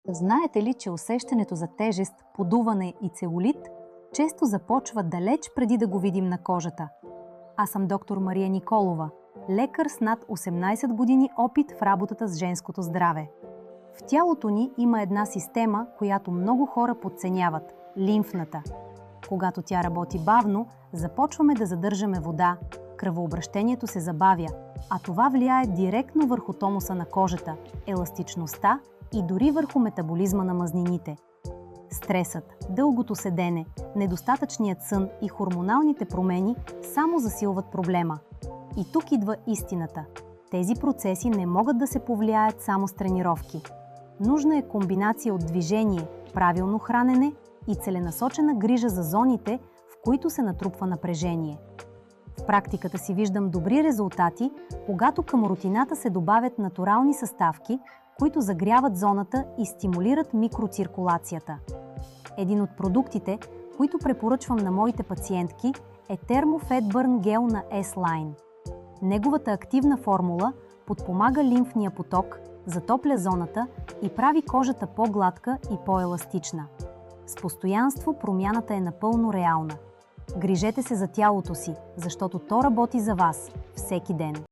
Знаете ли, че усещането за тежест, подуване и целулит често започва далеч преди да го видим на кожата? Аз съм доктор Мария Николова, лекар с над 18 години опит в работата с женското здраве. В тялото ни има една система, която много хора подценяват – лимфната. Когато тя работи бавно, започваме да задържаме вода, кръвообращението се забавя, а това влияе директно върху тонуса на кожата, еластичността и дори върху метаболизма на мазнините. Стресът, дългото седене, недостатъчният сън и хормоналните промени само засилват проблема. И тук идва истината. Тези процеси не могат да се повлияят само с тренировки. Нужна е комбинация от движение, правилно хранене и целенасочена грижа за зоните, в които се натрупва напрежение. В практиката си виждам добри резултати, когато към рутината се добавят натурални съставки, които загряват зоната и стимулират микроциркулацията. Един от продуктите, които препоръчвам на моите пациентки, е Thermo-Fat Burn Gel на S-Line. Неговата активна формула подпомага лимфния поток, затопля зоната и прави кожата по-гладка и по-еластична. С постоянство промяната е напълно реална. Грижете се за тялото си, защото то работи за вас всеки ден.